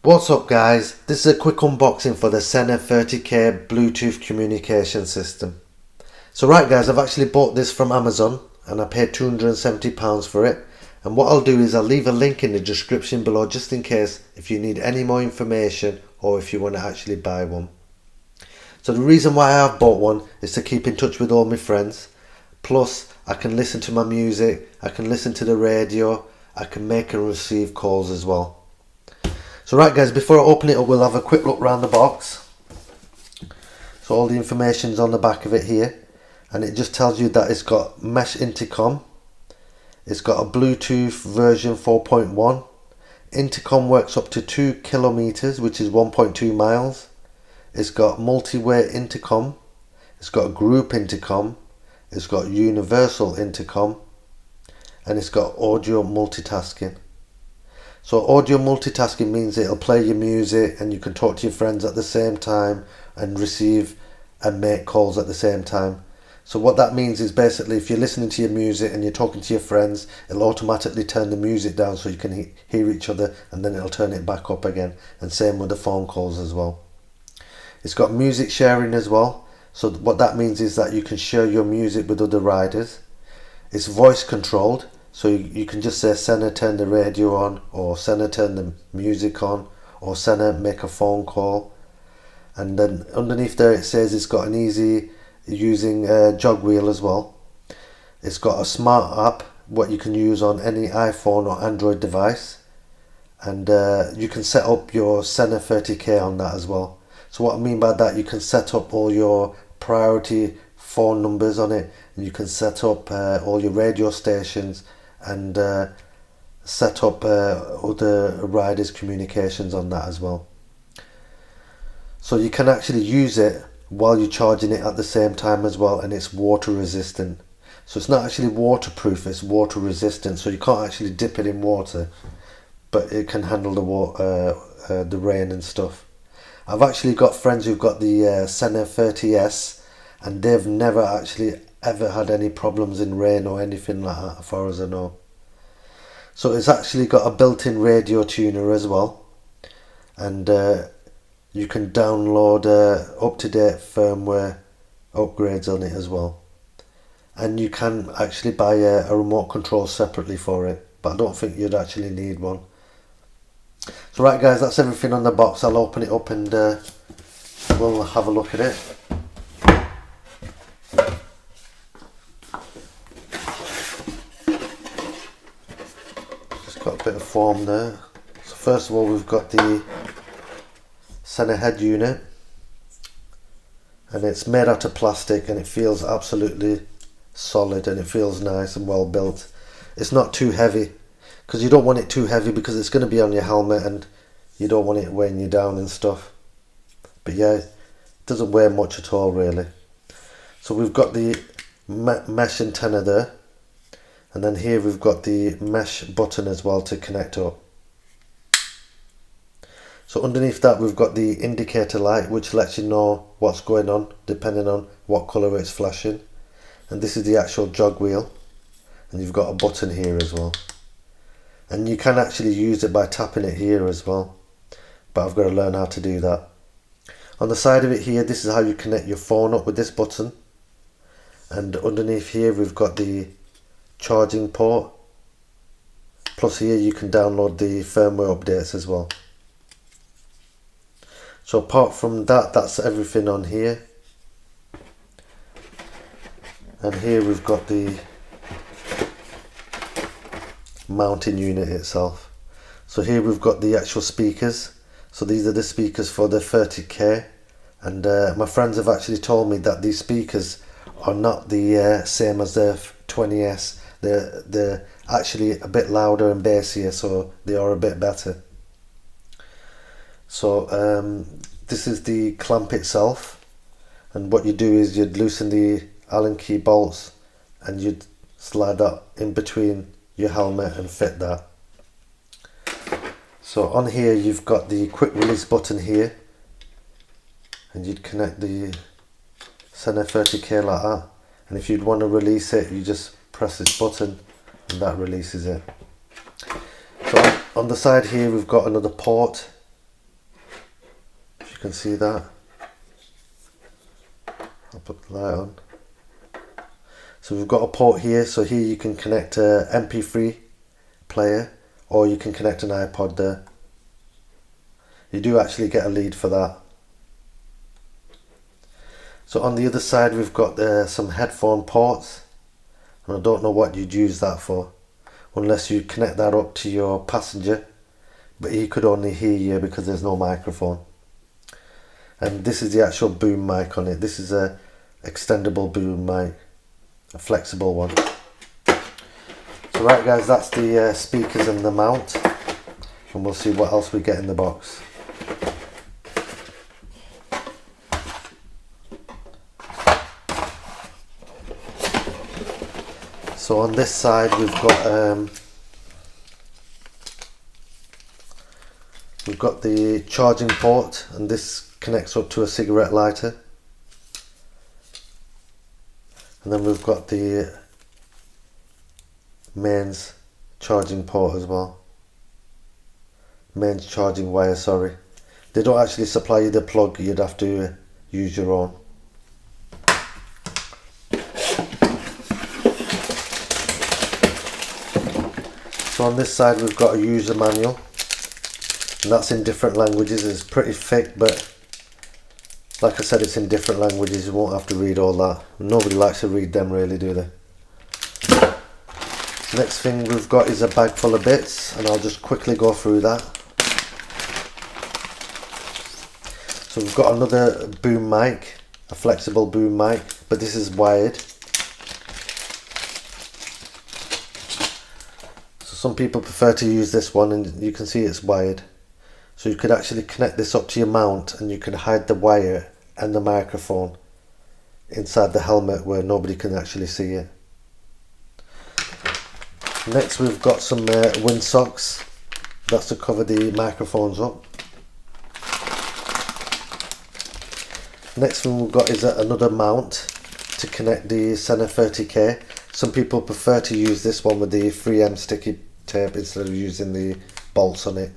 What's up guys, this is a quick unboxing for the Sena 30K Bluetooth communication system. So right guys, I've actually bought this from Amazon and I paid £270 for it, and what I'll do is I'll leave a link in the description below just in case if you need any more information or if you want to actually buy one. So the reason why I've bought one is to keep in touch with all my friends, plus I can listen to my music, I can listen to the radio, I can make and receive calls as well. So right guys, before I open it up, we'll have a quick look around the box. So all the information's on the back of it here, and it just tells you that it's got Mesh Intercom, it's got a Bluetooth version 4.1, intercom works up to 2 kilometers, which is 1.2 miles, it's got multi-way intercom, it's got a group intercom, it's got universal intercom, and it's got audio multitasking. So audio multitasking means it'll play your music and you can talk to your friends at the same time and receive and make calls at the same time. So what that means is basically if you're listening to your music and you're talking to your friends, it'll automatically turn the music down so you can hear each other, and then it'll turn it back up again, and same with the phone calls as well. It's got music sharing as well. So what that means is that you can share your music with other riders. It's voice controlled. So you can just say Sena turn the radio on, or Sena turn the music on, or Sena make a phone call. And then underneath there it says it's got an easy using jog wheel as well. It's got a smart app what you can use on any iPhone or Android device. And you can set up your Sena 30K on that as well. So what I mean by that, you can set up all your priority phone numbers on it, and you can set up all your radio stations and set up other riders' communications on that as well. So you can actually use it while you're charging it at the same time as well, and it's water resistant. So it's not actually waterproof, it's water resistant, so you can't actually dip it in water, but it can handle the rain and stuff. I've actually got friends who've got the Sena 30S, and they've never actually ever had any problems in rain or anything like that, as far as I know. So it's actually got a built-in radio tuner as well, and you can download up-to-date firmware upgrades on it as well, and you can actually buy a remote control separately for it, but I don't think you'd actually need one. So right guys, that's everything on the box. I'll open it up and we'll have a look at it. Got a bit of foam there. So first of all, we've got the Sena head unit, and it's made out of plastic and it feels absolutely solid and it feels nice and well built. It's not too heavy, because you don't want it too heavy because it's going to be on your helmet and you don't want it weighing you down and stuff. But yeah, it doesn't weigh much at all really. So we've got the mesh antenna there. And then here we've got the mesh button as well to connect up. So underneath that we've got the indicator light, which lets you know what's going on depending on what colour it's flashing. And this is the actual jog wheel. And you've got a button here as well. And you can actually use it by tapping it here as well. But I've got to learn how to do that. On the side of it here, this is how you connect your phone up with this button. And underneath here we've got the charging port, plus here you can download the firmware updates as well. So apart from that, that's everything on here. And here we've got the mounting unit itself. So here we've got the actual speakers. So these are the speakers for the 30K, and my friends have actually told me that these speakers are not the same as the 20S. They're actually a bit louder and bassier, so they are a bit better. So this is the clamp itself, and what you do is you'd loosen the Allen key bolts and you'd slide that in between your helmet and fit that. So on here you've got the quick release button here, and you'd connect the Sena 30K like that, and if you'd want to release it, you just press this button and that releases it. So on the side here we've got another port you can see that. I'll put the light on. So we've got a port here, so here you can connect a MP3 player, or you can connect an iPod there. You do actually get a lead for that. So on the other side we've got some headphone ports, and I don't know what you'd use that for, unless you connect that up to your passenger, but he could only hear you because there's no microphone. And this is the actual boom mic on it. This is a extendable boom mic, a flexible one. So right guys, that's the speakers and the mount, and we'll see what else we get in the box. So on this side we've got the charging port, and this connects up to a cigarette lighter. And then we've got the mains charging port as well. Mains charging wire, sorry. They don't actually supply you the plug, you'd have to use your own. So on this side we've got a user manual, and that's in different languages. It's pretty thick, but like I said, it's in different languages. You won't have to read all that. Nobody likes to read them really, do they? Next thing we've got is a bag full of bits, and I'll just quickly go through that. So we've got another boom mic, a flexible boom mic, but this is wired. So some people prefer to use this one, and you can see it's wired. So you could actually connect this up to your mount, and you can hide the wire and the microphone inside the helmet where nobody can actually see it. Next we've got some wind socks. That's to cover the microphones up. Next thing we've got is another mount to connect the Sena 30K. Some people prefer to use this one with the 3M sticky tape instead of using the bolts on it,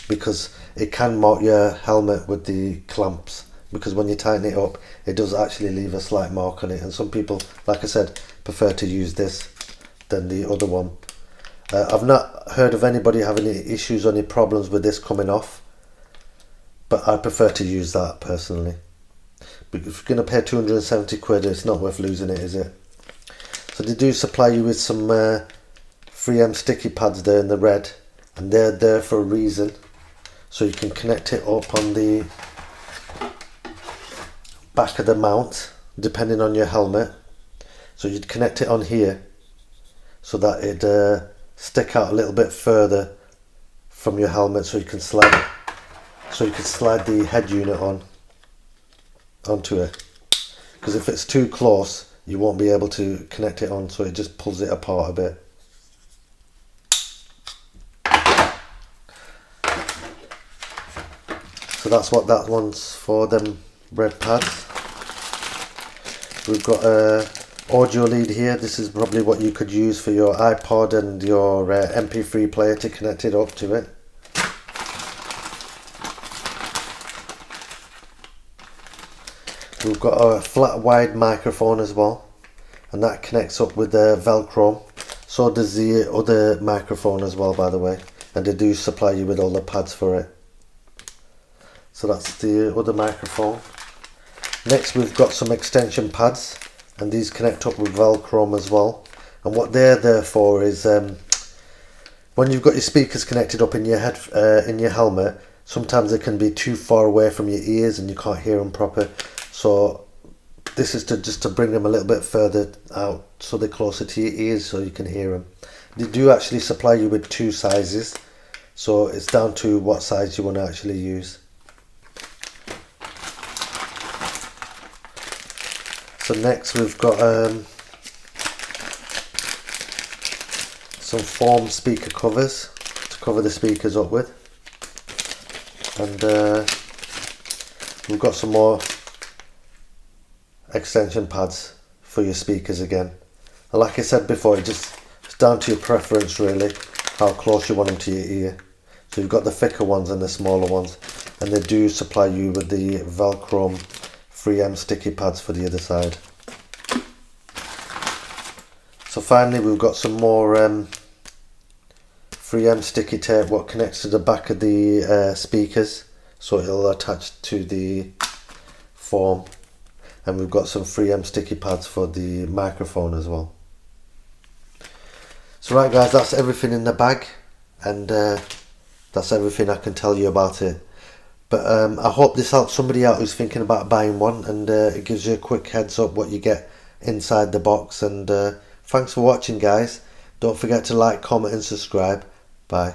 because it can mount your helmet with the clamps, because when you tighten it up it does actually leave a slight mark on it, and some people, like I said, prefer to use this than the other one. I've not heard of anybody having any issues or any problems with this coming off, but I prefer to use that personally. But if you're going to pay 270 quid, it's not worth losing it, is it? So they do supply you with some 3M sticky pads there in the red, and they're there for a reason. So you can connect it up on the back of the mount, depending on your helmet. So you'd connect it on here so that it'd stick out a little bit further from your helmet, so you can slide the head unit onto it. Because if it's too close, you won't be able to connect it on, so it just pulls it apart a bit. So that's what that one's for, them red pads. We've got a audio lead here. This is probably what you could use for your iPod and your MP3 player to connect it up to it. We've got a flat wide microphone as well, and that connects up with the Velcro. So does the other microphone as well, by the way, and they do supply you with all the pads for it. So that's the other microphone. Next we've got some extension pads, and these connect up with Velcro as well. And what they're there for is when you've got your speakers connected up in your helmet, sometimes they can be too far away from your ears and you can't hear them proper. So this is just to bring them a little bit further out, so they're closer to your ears so you can hear them. They do actually supply you with two sizes, so it's down to what size you want to actually use. So next we've got some foam speaker covers to cover the speakers up with, and we've got some more extension pads for your speakers again. And like I said before, it's down to your preference really, how close you want them to your ear. So you've got the thicker ones and the smaller ones, and they do supply you with the Velcro 3M sticky pads for the other side. So finally we've got some more 3M sticky tape what connects to the back of the speakers, so it'll attach to the form, and we've got some 3M sticky pads for the microphone as well. So right guys, that's everything in the bag, and that's everything I can tell you about it. But I hope this helps somebody out who's thinking about buying one, and it gives you a quick heads up what you get inside the box. And thanks for watching guys. Don't forget to like, comment and subscribe. Bye.